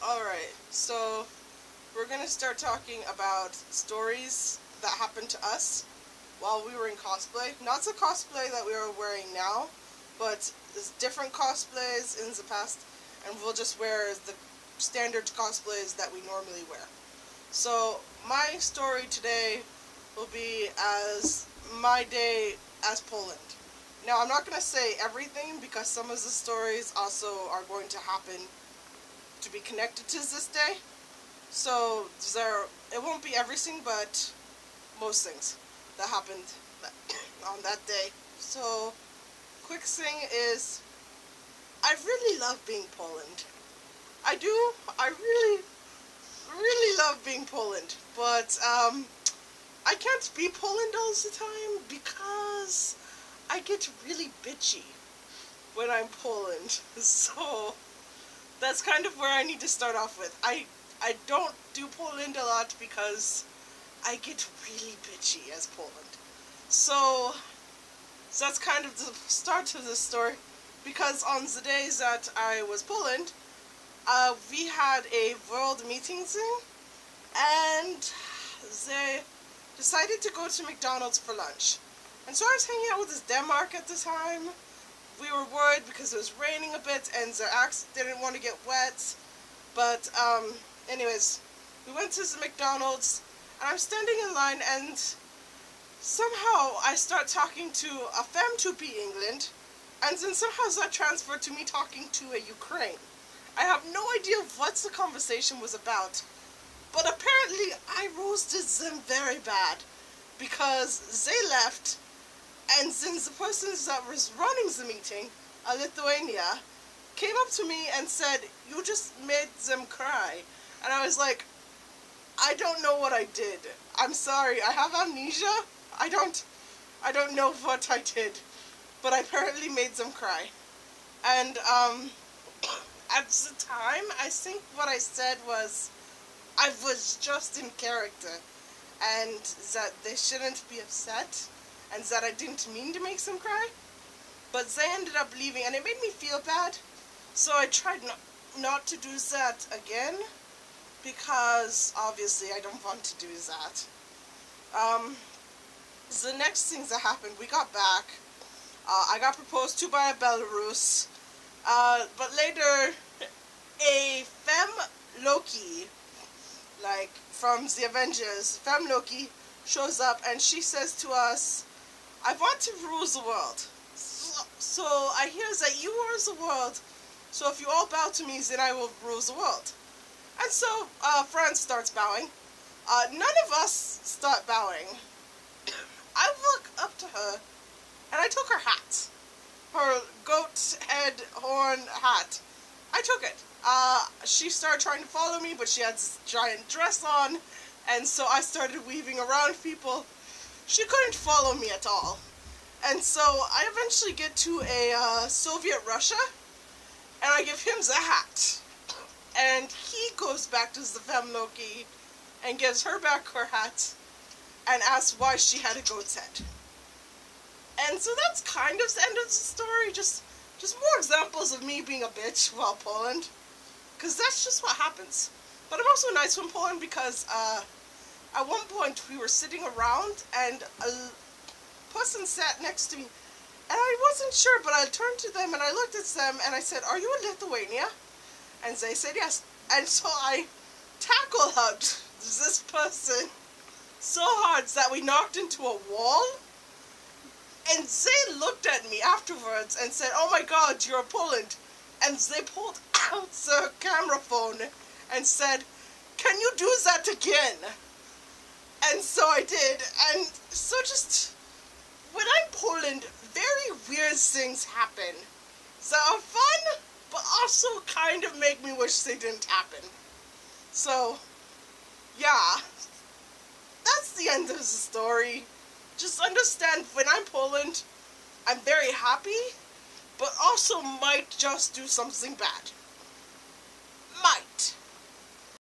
Alright, so we're gonna start talking about stories that happened to us while we were in cosplay. Not the cosplay that we are wearing now, but different cosplays in the past, and we'll just wear the standard cosplays that we normally wear. So my story today will be as my day as Poland. Now I'm not going to say everything because some of the stories also are going to happen to be connected to this day. So it won't be everything, but most things that happened on that day. So quick thing is, I really love being Poland. I do. I really love being Poland, but I can't be Poland all the time because I get really bitchy when I'm Poland. So that's kind of where I need to start off with. I don't do Poland a lot because I get really bitchy as Poland. So that's kind of the start of the story, because on the days that I was Poland, we had a world meeting thing, and they decided to go to McDonald's for lunch. And so I was hanging out with this Denmark at the time. We were worried because it was raining a bit and their axe didn't want to get wet. But anyways, we went to the McDonald's and I'm standing in line, and somehow I start talking to a femme to be England, and then somehow that transferred to me talking to a Ukraine. I have no idea what the conversation was about, but apparently I roasted them very bad because they left, and then the person that was running the meeting, a Lithuania, came up to me and said, "You just made them cry." And I was like, I don't know what I did. I'm sorry, I have amnesia. I don't know what I did, but I apparently made them cry. And at the time, I think what I said was I was just in character, and that they shouldn't be upset, and that I didn't mean to make them cry. But they ended up leaving, and it made me feel bad. So I tried not to do that again, because obviously I don't want to do that. The next things that happened, we got back. I got proposed to by a Belarus, but later a femme Loki, like from the Avengers, femme Loki shows up and she says to us, "I want to rule the world. So I hear that you rule the world, so if you all bow to me, then I will rule the world." And so France starts bowing. None of us start bowing. I look up to her and I took her hat. Her goat head horn hat. I took it. She started trying to follow me, but she had this giant dress on, and so I started weaving around people. She couldn't follow me at all. And so I eventually get to a Soviet Russia, and I give him the hat. And he goes back to the femme Loki and gives her back her hat and asks why she had a goat's head. And so that's kind of the end of the story. Just more examples of me being a bitch while Poland, because that's just what happens. But I'm also nice when Poland, because at one point we were sitting around and a person sat next to me, and I wasn't sure, but I turned to them and I looked at them and I said, "Are you in Lithuania?" And they said yes. And so I tackle hugged this person so hard that we knocked into a wall. And they looked at me afterwards and said, "Oh my God, you're Poland." And they pulled out the camera phone and said, "Can you do that again?" And so I did. And so just, when I'm Poland, very weird things happen that are fun, but also kind of make me wish they didn't happen. So, yeah, that's the end of the story. Just understand, when I'm Poland, I'm very happy, but also might just do something bad.